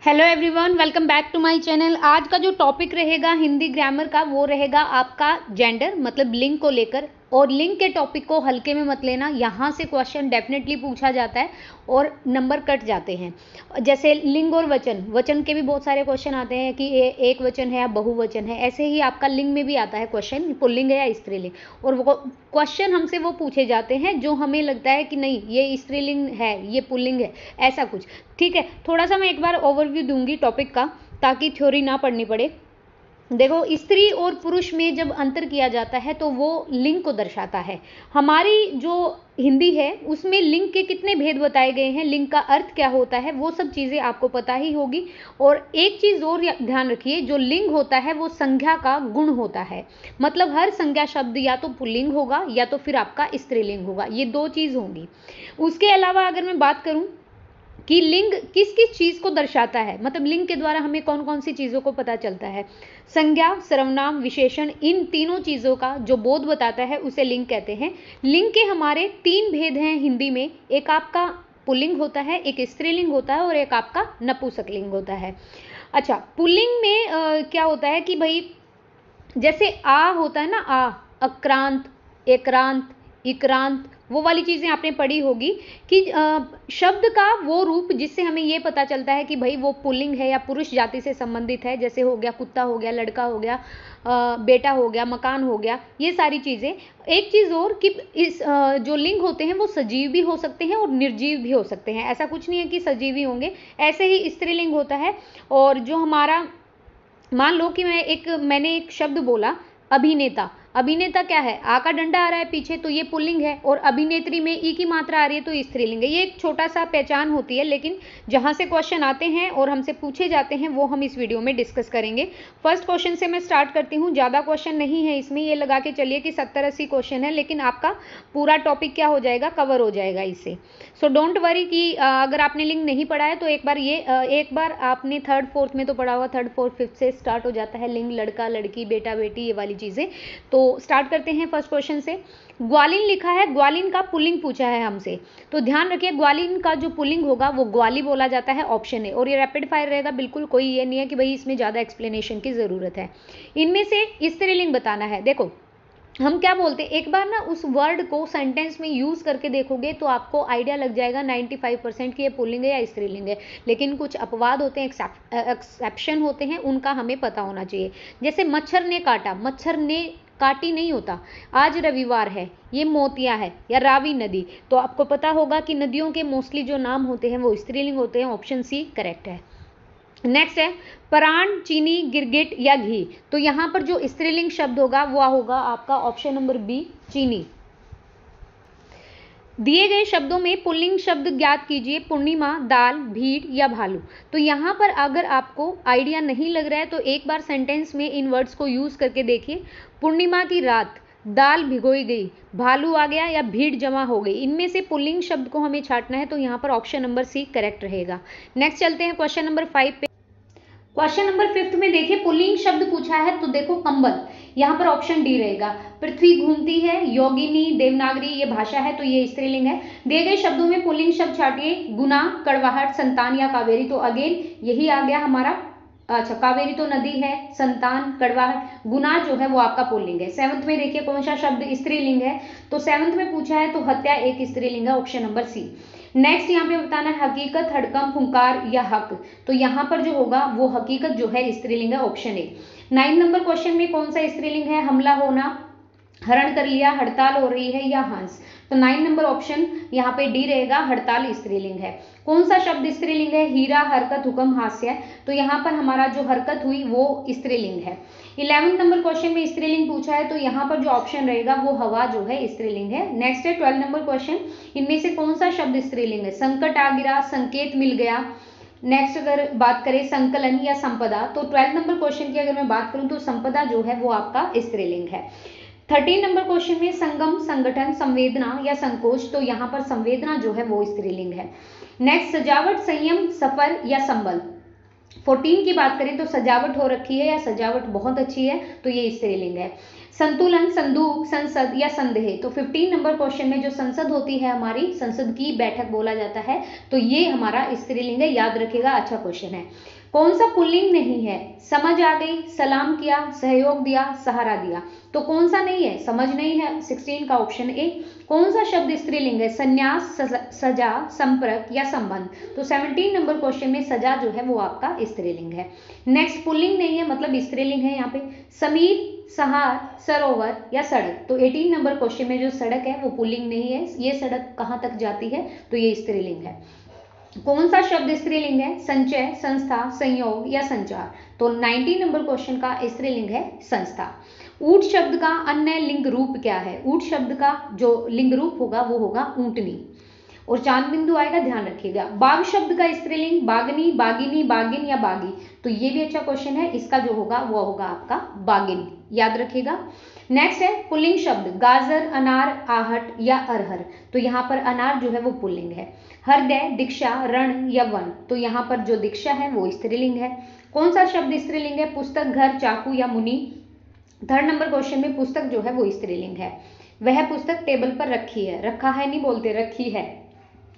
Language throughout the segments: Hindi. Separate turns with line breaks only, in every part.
Hello everyone, welcome back to my channel. आज का जो टॉपिक रहेगा हिंदी ग्रामर का वो रहेगा आपका जेंडर, मतलब लिंग को लेकर। और लिंग के टॉपिक को हल्के में मत लेना, यहाँ से क्वेश्चन डेफिनेटली पूछा जाता है और नंबर कट जाते हैं। जैसे लिंग और वचन, वचन के भी बहुत सारे क्वेश्चन आते हैं कि एक वचन है या बहुवचन है। ऐसे ही आपका लिंग में भी आता है क्वेश्चन, पुल्लिंग है या स्त्रीलिंग। और वो क्वेश्चन हमसे वो पूछे जाते हैं जो हमें लगता है कि नहीं ये स्त्रीलिंग है, ये पुल्लिंग है, ऐसा कुछ। ठीक है, थोड़ा सा मैं एक बार ओवरव्यू दूंगी टॉपिक का ताकि थ्योरी ना पढ़नी पड़े। देखो, स्त्री और पुरुष में जब अंतर किया जाता है तो वो लिंग को दर्शाता है। हमारी जो हिंदी है उसमें लिंग के कितने भेद बताए गए हैं, लिंग का अर्थ क्या होता है, वो सब चीज़ें आपको पता ही होगी। और एक चीज़ और ध्यान रखिए, जो लिंग होता है वो संज्ञा का गुण होता है। मतलब हर संज्ञा शब्द या तो पुल्लिंग होगा या तो फिर आपका स्त्रीलिंग होगा, ये दो चीज़ होंगी। उसके अलावा अगर मैं बात करूं कि लिंग किस किस चीज को दर्शाता है, मतलब लिंग के द्वारा हमें कौन कौन सी चीजों को पता चलता है, संज्ञा, सर्वनाम, विशेषण, इन तीनों चीजों का जो बोध बताता है उसे लिंग कहते हैं। लिंग के हमारे तीन भेद हैं हिंदी में, एक आपका पुल्लिंग होता है, एक स्त्रीलिंग होता है और एक आपका नपुंसकलिंग होता है। अच्छा, पुल्लिंग में क्या होता है कि भाई जैसे आ होता है ना, अक्रांत, एकरांत, इक्रांत, वो वाली चीज़ें आपने पढ़ी होगी कि शब्द का वो रूप जिससे हमें ये पता चलता है कि भाई वो पुल्लिंग है या पुरुष जाति से संबंधित है। जैसे हो गया कुत्ता, हो गया लड़का, हो गया बेटा, हो गया मकान, हो गया, ये सारी चीज़ें। एक चीज़ और कि इस जो लिंग होते हैं वो सजीव भी हो सकते हैं और निर्जीव भी हो सकते हैं। ऐसा कुछ नहीं है कि सजीव ही होंगे। ऐसे ही स्त्रीलिंग होता है। और जो हमारा, मान लो कि मैंने एक शब्द बोला अभिनेता। अभिनेता क्या है, आ का डंडा आ रहा है पीछे तो ये पुल्लिंग है, और अभिनेत्री में ई की मात्रा आ रही है तो स्त्रीलिंग है। ये एक छोटा सा पहचान होती है, लेकिन जहां से क्वेश्चन आते हैं और हमसे पूछे जाते हैं वो हम इस वीडियो में डिस्कस करेंगे। फर्स्ट क्वेश्चन से मैं स्टार्ट करती हूँ। ज़्यादा क्वेश्चन नहीं है इसमें, ये लगा के चलिए कि 70-80 क्वेश्चन है, लेकिन आपका पूरा टॉपिक क्या हो जाएगा, कवर हो जाएगा इससे। सो डोंट वरी कि अगर आपने लिंग नहीं पढ़ा है तो एक बार आपने थर्ड फोर्थ में तो पढ़ा हुआ, थर्ड फोर्थ फिफ्थ से स्टार्ट हो जाता है लिंग, लड़का लड़की, बेटा बेटी, ये वाली चीज़ें। तो स्टार्ट करते हैं फर्स्ट क्वेश्चन से। ग्वालिन लिखा है, ग्वालिन का पुल्लिंग पूछा है हमसे, तो ध्यान रखिए ग्वालिन का जो पुल्लिंग होगा वो ग्वाली बोला जाता है, ऑप्शन है। और ये रैपिड फायर रहेगा, बिल्कुल कोई ये नहीं है कि भाई इसमें ज़्यादा एक्सप्लेनेशन की ज़रूरत है। इनमें से स्त्रीलिंग बताना है। देखो हम क्या बोलते हैं, एक बार ना उस वर्ड को सेंटेंस में यूज करके देखोगे तो आपको आइडिया लग जाएगा 95% कि ये पुल्लिंग है या स्त्रीलिंग है। लेकिन कुछ अपवाद होते हैं, एक्सेप्शन होते हैं, उनका हमें पता होना चाहिए। जैसे मच्छर ने काटा, मच्छर ने काटी नहीं होता। आज रविवार है, ये मोतिया है या रावी नदी, तो आपको पता होगा कि नदियों के मोस्टली जो नाम होते हैं वो स्त्रीलिंग होते हैं। ऑप्शन सी करेक्ट है। नेक्स्ट है पराण, चीनी, गिरगिट या घी, तो यहां पर जो स्त्रीलिंग शब्द होगा वो होगा आपका ऑप्शन नंबर बी, चीनी। दिए गए शब्दों में पुल्लिंग शब्द ज्ञात कीजिए, पूर्णिमा, दाल, भीड़ या भालू। तो यहां पर अगर आपको आइडिया नहीं लग रहा है तो एक बार सेंटेंस में इन वर्ड्स को यूज करके देखिए। पूर्णिमा की रात, दाल भिगोई गई, भालू आ गया या भीड़ जमा हो गई। इनमें से पुल्लिंग शब्द को हमें छांटना है, तो यहाँ पर ऑप्शन नंबर सी करेक्ट रहेगा। नेक्स्ट चलते हैं क्वेश्चन नंबर 5 पे। क्वेश्चन नंबर 5 में देखिए पुल्लिंग शब्द पूछा है, तो देखो कंबल, यहाँ पर ऑप्शन डी रहेगा। पृथ्वी घूमती है, योगिनी, देवनागरी, ये भाषा है तो ये स्त्रीलिंग है। दिए गए शब्दों में पुल्लिंग शब्द छाटिए, गुना, कड़वाहट, संतान या कावेरी, तो अगेन यही आ गया हमारा। अच्छा, कावेरी तो नदी है, संतान, कड़वाहट, गुना जो है वो आपका पुल्लिंग है। 7th में देखिए कौन सा शब्द स्त्रीलिंग है, तो 7th में पूछा है तो हत्या एक स्त्रीलिंग है, ऑप्शन नंबर सी। नेक्स्ट यहाँ पे बताना है हकीकत, हड़कंप, हुंकार या हक, तो यहाँ पर जो होगा वो हकीकत जो है स्त्रीलिंग है, ऑप्शन ए। 9 नंबर क्वेश्चन में कौन सा स्त्रीलिंग है, हमला होना, हरण कर लिया, हड़ताल हो रही है या हंस, तो 9 नंबर ऑप्शन यहाँ पे डी रहेगा, हड़ताल स्त्रीलिंग है। कौन सा शब्द स्त्रीलिंग है, हीरा, हरकत, हुक्म, हास्य, तो यहाँ पर हमारा जो हरकत हुई वो स्त्रीलिंग है। 11 नंबर क्वेश्चन में स्त्रीलिंग पूछा है तो यहाँ पर जो ऑप्शन रहेगा वो हवा जो है स्त्रीलिंग है। नेक्स्ट है 12 नंबर क्वेश्चन, इनमें से कौन सा शब्द स्त्रीलिंग है, संकट आ गिरा, संकेत मिल गया। नेक्स्ट अगर बात करें संकलन या संपदा, तो 12 नंबर क्वेश्चन की अगर मैं बात करूं तो संपदा जो है वो आपका स्त्रीलिंग है। 13 नंबर क्वेश्चन में संगम, संगठन, संवेदना या संकोच, तो यहाँ पर संवेदना जो है वो स्त्रीलिंग है। नेक्स्ट सजावट, संयम, सफर या संबल, 14 की बात करें तो सजावट हो रखी है या सजावट बहुत अच्छी है, तो ये स्त्रीलिंग है। संतुलन, संदूक, संसद या संदेह, तो 15 नंबर क्वेश्चन में जो संसद होती है हमारी, संसद की बैठक बोला जाता है, तो ये हमारा स्त्रीलिंग है, याद रखिएगा, अच्छा क्वेश्चन है। कौन सा पुल्लिंग नहीं है? समझ आ गई, सलाम किया, सहयोग दिया, सहारा दिया, तो कौन सा नहीं है? समझ नहीं है, 16 का ऑप्शन ए। कौन सा शब्द स्त्रीलिंग है? संन्यास, सजा, संपर्क या संबंध, तो 17 नंबर क्वेश्चन में सजा जो है वो आपका स्त्रीलिंग है। नेक्स्ट, पुल्लिंग नहीं है मतलब स्त्रीलिंग है यहाँ पे, समीर, सहार, सरोवर या सड़क, तो 18 नंबर क्वेश्चन में जो सड़क है वो पुल्लिंग नहीं है, ये सड़क कहाँ तक जाती है, तो ये स्त्रीलिंग है। कौन सा शब्द स्त्रीलिंग है? संचय, संस्था, संयोग या संचार, तो 19 नंबर क्वेश्चन का स्त्रीलिंग है संस्था। ऊंट शब्द का अन्य लिंग रूप क्या है? ऊंट शब्द का जो लिंग रूप होगा वो होगा ऊंटनी, और चांद बिंदु आएगा, ध्यान रखिएगा। बाघ शब्द का स्त्रीलिंग बागनी, बागिनी, बागिन या बागी, तो ये भी अच्छा क्वेश्चन है, इसका जो होगा वो होगा आपका बागिन, याद रखिएगा। नेक्स्ट है पुल्लिंग शब्द गाजर, अनार, आहट या अरहर, तो यहाँ पर अनार जो है वो पुल्लिंग है। हृदय, दीक्षा, रण या वन, तो यहाँ पर जो दीक्षा है वो स्त्रीलिंग है। कौन सा शब्द स्त्रीलिंग है? पुस्तक, घर, चाकू या मुनि, 3rd नंबर क्वेश्चन में पुस्तक जो है वो स्त्रीलिंग है। वह पुस्तक टेबल पर रखी है, रखा है नहीं बोलते, रखी है।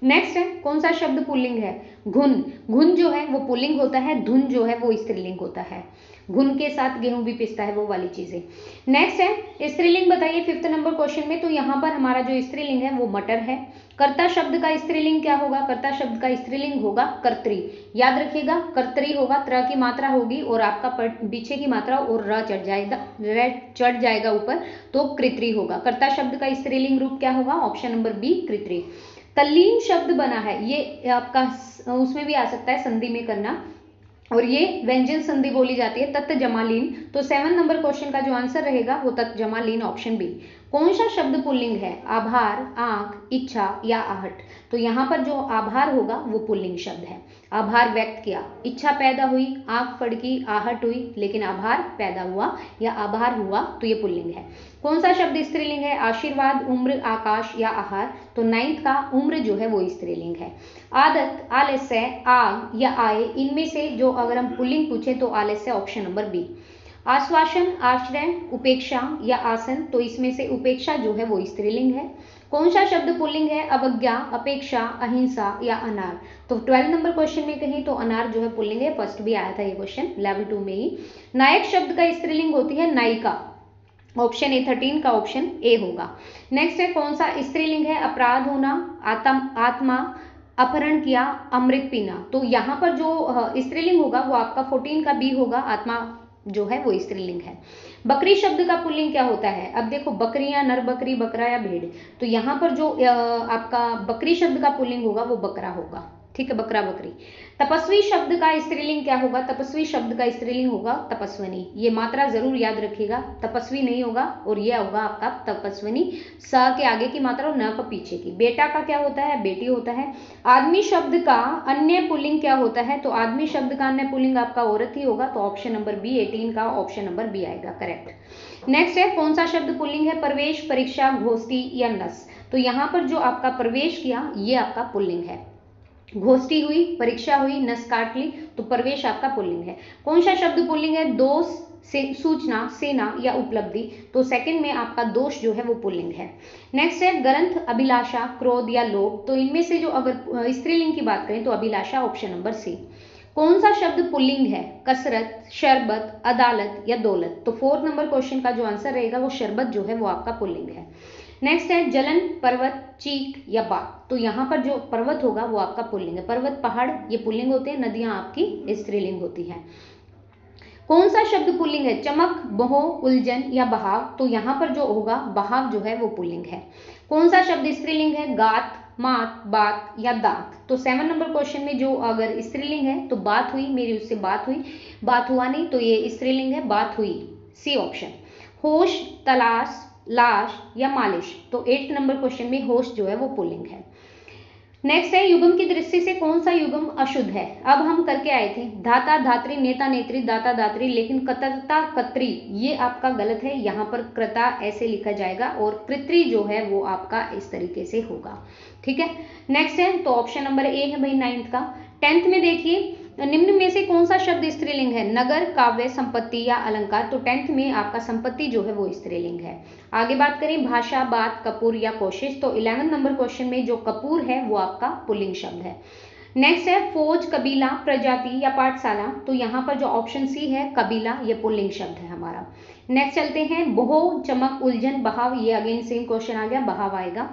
नेक्स्ट है कौन सा शब्द पुल्लिंग है? घुन, घुन जो है वो पुल्लिंग होता है, धुन जो है वो स्त्रीलिंग होता है, घुन के साथ गेहूं भी पिसता है वो वाली चीजें। नेक्स्ट है स्त्रीलिंग बताइए 5th नंबर क्वेश्चन में, तो यहाँ पर हमारा जो स्त्रीलिंग है वो मटर है। कर्ता शब्द का स्त्रीलिंग क्या होगा? कर्ता शब्द का स्त्रीलिंग होगा कर्त्री, याद रखिएगा, कर्तरी होगा, त्र की मात्रा होगी और आपका पीछे की मात्रा और र चढ़ जाएगा ऊपर, तो कृत्री होगा। कर्ता शब्द का स्त्रीलिंग रूप क्या होगा? ऑप्शन नंबर बी, कृत्री। तल्लीन शब्द बना है, ये आपका उसमें भी आ सकता है संधि में करना, और ये व्यंजन संधि बोली जाती है, तत् जमालीन, तो 7 नंबर क्वेश्चन का जो आंसर रहेगा वो तत् जमालीन, ऑप्शन बी। कौन सा शब्द पुल्लिंग है? आभार, आंख, इच्छा या आहट, तो यहाँ पर जो आभार होगा वो पुल्लिंग शब्द है, आभार व्यक्त किया, इच्छा पैदा हुई, आंख फड़की, आहट हुई, लेकिन आभार पैदा हुआ या आभार हुआ, तो ये पुल्लिंग है। कौन सा शब्द स्त्रीलिंग है? आशीर्वाद, उम्र, आकाश या आहार, तो 9th का उम्र जो है वो स्त्रीलिंग है। आदत, आलस्य, आग या आए, इनमें से जो अगर हम पुल्लिंग पूछे तो आलस्य, ऑप्शन नंबर बी। आश्वासन, आश्रय, उपेक्षा या आसन, तो इसमें से उपेक्षा जो है वो स्त्रीलिंग है। कौन सा शब्द पुल्लिंग है? अवज्ञा, अपेक्षा, अहिंसा या अनार, तो 12 नंबर क्वेश्चन में कहीं तो अनार जो है पुल्लिंग है, फर्स्ट भी आया था ये क्वेश्चन लेवल 2 में ही। नायक शब्द का स्त्रीलिंग होती है नायिका, ऑप्शन ए, 13 का ऑप्शन ए होगा। नेक्स्ट है कौन सा स्त्रीलिंग है? अपराध होना, आत्मा, अपहरण किया, अमृत पीना, तो यहाँ पर जो स्त्रीलिंग होगा वो आपका 14 का बी होगा, आत्मा जो है वो स्त्रीलिंग है। बकरी शब्द का पुल्लिंग क्या होता है? अब देखो बकरियां, नर बकरी, बकरा या भेड़, तो यहाँ पर जो आपका बकरी शब्द का पुल्लिंग होगा वो बकरा होगा, ठीक है, बकरा, बकरी। तपस्वी शब्द का स्त्रीलिंग क्या होगा? तपस्वी शब्द का स्त्रीलिंग होगा तपस्विनी, ये मात्रा जरूर याद रखिएगा, तपस्वी नहीं होगा और ये होगा आपका तपस्विनी, स के आगे की मात्रा और न का पीछे की। बेटा का क्या होता है? बेटी होता है। आदमी शब्द का अन्य पुल्लिंग क्या होता है? तो आदमी शब्द का अन्य पुल्लिंग आपका औरत ही होगा, तो ऑप्शन नंबर बी, 18 का ऑप्शन नंबर बी आएगा करेक्ट। नेक्स्ट है कौन सा शब्द पुल्लिंग है? प्रवेश, परीक्षा, घोष्ठी या नस, तो यहाँ पर जो आपका प्रवेश किया ये आपका पुल्लिंग है। घोष्ठी हुई, परीक्षा हुई, नस काट ली, तो प्रवेश आपका पुल्लिंग है। कौन सा शब्द पुल्लिंग है? दोष, से सूचना, सेना या उपलब्धि, तो सेकंड में आपका दोष जो है वो पुल्लिंग है। नेक्स्ट है ग्रंथ, अभिलाषा, क्रोध या लोभ, तो इनमें से जो अगर स्त्रीलिंग की बात करें तो अभिलाषा, ऑप्शन नंबर सी। कौन सा शब्द पुल्लिंग है? कसरत, शरबत, अदालत या दौलत, तो 4th नंबर क्वेश्चन का जो आंसर रहेगा वो शरबत जो है वो आपका पुल्लिंग है। नेक्स्ट है जलन, पर्वत, चीक या बाग, तो यहाँ पर जो पर्वत होगा वो आपका पुल्लिंग है, पर्वत, पहाड़ ये पुल्लिंग होते हैं, नदियां आपकी स्त्रीलिंग होती हैं। कौन सा शब्द पुल्लिंग है? चमक, मोह, उलझन या बहाव, तो यहाँ पर जो होगा बहाव जो है वो पुल्लिंग है। कौन सा शब्द स्त्रीलिंग है? गात, मात, बात या दांत, तो 7 नंबर क्वेश्चन में जो अगर स्त्रीलिंग है तो बात हुई, मेरी उससे बात हुई, बात हुआ नहीं, तो ये स्त्रीलिंग है, बात हुई, सी ऑप्शन। होश, तलाश, लाश या मालिश, तो 8th नंबर क्वेश्चन में होश जो है वो पुल्लिंग है। नेक्स्ट है युग्म की दृष्टि से कौन सा युग्म अशुद्ध है? अब हम करके आए थे धाता, धात्री, नेता, नेत्री, दाता, दात्री, लेकिन कतरता, कत्री ये आपका गलत है, यहाँ पर कृता ऐसे लिखा जाएगा और कृत्री जो है वो आपका इस तरीके से होगा, ठीक है। नेक्स्ट है तो ऑप्शन नंबर ए है भाई 9th का। 10th में देखिए निम्न में से कौन सा शब्द स्त्रीलिंग है? नगर, काव्य, संपत्ति या अलंकार। तो 10th में आपका संपत्ति जो है वो स्त्रीलिंग है। आगे बात करें भाषा, बात, कपूर या कोशिश। तो 11 नंबर क्वेश्चन में जो कपूर है वो आपका पुल्लिंग शब्द है। नेक्स्ट है फौज, कबीला, प्रजाति या पाठशाला। तो यहाँ पर जो ऑप्शन सी है कबीला, ये पुल्लिंग शब्द है हमारा। नेक्स्ट चलते हैं बोह, चमक, उलझन, बहाव। ये अगेन सेम क्वेश्चन आ गया, बहाव आएगा।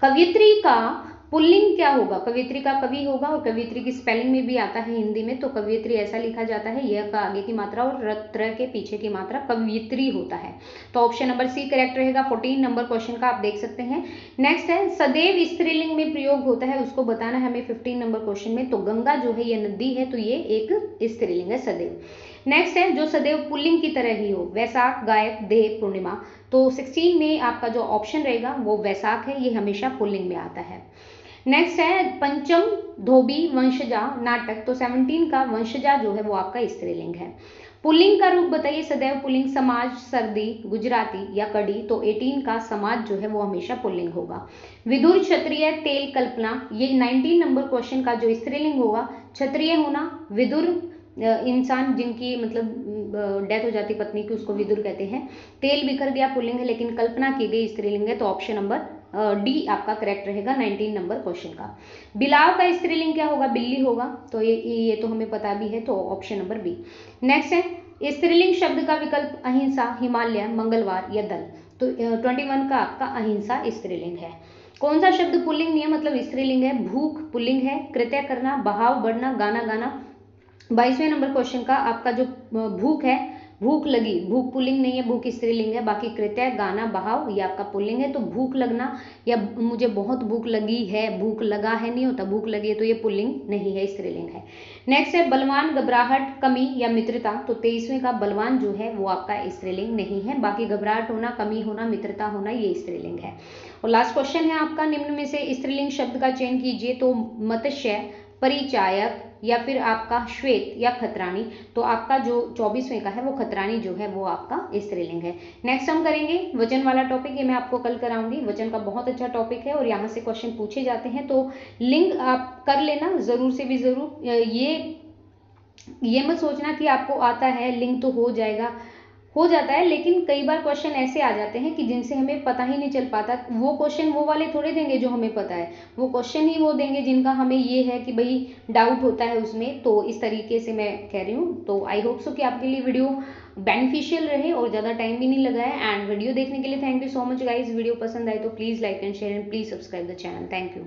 कवियत्री का पुल्लिंग क्या होगा? कवियत्री का कवि होगा, और कवियत्री की स्पेलिंग में भी आता है हिंदी में, तो कवियत्री ऐसा लिखा जाता है, यह का आगे की मात्रा और त्र के पीछे की मात्रा कवियत्री होता है। तो ऑप्शन नंबर सी करेक्ट रहेगा। 14 नंबर क्वेश्चन का आप देख सकते हैं। नेक्स्ट है सदैव स्त्रीलिंग में प्रयोग होता है, उसको बताना है हमें 15 नंबर क्वेश्चन में। तो गंगा जो है ये नदी है, तो ये एक स्त्रीलिंग है सदैव। नेक्स्ट है जो सदैव पुल्लिंग की तरह ही हो, वैशाख, गायक, देव, पूर्णिमा। तो 16 में आपका जो ऑप्शन रहेगा वो वैशाख है, ये हमेशा पुल्लिंग में आता है। नेक्स्ट है पंचम, धोबी, वंशजा, नाटक। तो 17 का वंशजा जो है वो आपका स्त्रीलिंग है। पुल्लिंग का रूप बताइए सदैव पुल्लिंग, समाज, सर्दी, गुजराती या कड़ी। तो 18 का समाज जो है वो हमेशा पुल्लिंग होगा। विदुर, क्षत्रिय, तेल, कल्पना। ये 19 नंबर क्वेश्चन का जो स्त्रीलिंग होगा क्षत्रिय होना, विदुर इंसान जिनकी मतलब डेथ हो जाती पत्नी की, उसको विदुर कहते हैं। तेल बिखर गया पुल्लिंग है, लेकिन कल्पना की गई स्त्रीलिंग है। तो ऑप्शन नंबर डी आपका करेक्ट रहेगा 19 नंबर क्वेश्चन का। बिलाव का स्त्रीलिंग क्या होगा? बिल्ली होगा। तो ये तो हमें पता भी है, तो ऑप्शन नंबर बी। नेक्स्ट है स्त्रीलिंग शब्द का विकल्प अहिंसा, हिमालय, मंगलवार या दल। तो 21 का आपका अहिंसा स्त्रीलिंग है। कौन सा शब्द पुल्लिंग नहीं है मतलब स्त्रीलिंग है? भूख पुल्लिंग है, कृत्य करना, बहाव बढ़ना, गाना गाना। 22वें नंबर क्वेश्चन का आपका जो भूख है, भूख लगी, भूख पुल्लिंग नहीं है, भूख स्त्रीलिंग है। बाकी कृत्य, गाना, बहाव ये आपका पुल्लिंग है। तो भूख लगना या मुझे बहुत भूख लगी है, भूख लगा है नहीं होता, भूख लगी है, तो ये पुल्लिंग नहीं है, स्त्रीलिंग है। नेक्स्ट है बलवान, घबराहट, कमी या मित्रता। तो 23वें का बलवान जो है वो आपका स्त्रीलिंग नहीं है। बाकी घबराहट होना, कमी होना, मित्रता होना ये स्त्रीलिंग है। और लास्ट क्वेश्चन है आपका निम्न में से स्त्रीलिंग शब्द का चयन कीजिए। तो मत्स्य, परिचायक या फिर आपका श्वेत या खतरानी। तो आपका जो 24वें का है वो खतरानी जो है वो आपका स्त्रीलिंग है। नेक्स्ट हम करेंगे वचन वाला टॉपिक, ये मैं आपको कल कराऊंगी। वचन का बहुत अच्छा टॉपिक है और यहाँ से क्वेश्चन पूछे जाते हैं, तो लिंक आप कर लेना जरूर से भी जरूर। ये मत सोचना कि आपको आता है लिंक तो हो जाता है, लेकिन कई बार क्वेश्चन ऐसे आ जाते हैं कि जिनसे हमें पता ही नहीं चल पाता। वो क्वेश्चन वो वाले थोड़े देंगे जो हमें पता है, वो क्वेश्चन ही वो देंगे जिनका हमें ये है कि भाई डाउट होता है उसमें। तो इस तरीके से मैं कह रही हूँ। तो आई होप सो कि आपके लिए वीडियो बेनिफिशियल रहे और ज़्यादा टाइम भी नहीं लगा है। एंड वीडियो देखने के लिए thank you so much guys. Video पसंद आए तो please like and share and please subscribe the channel. Thank you.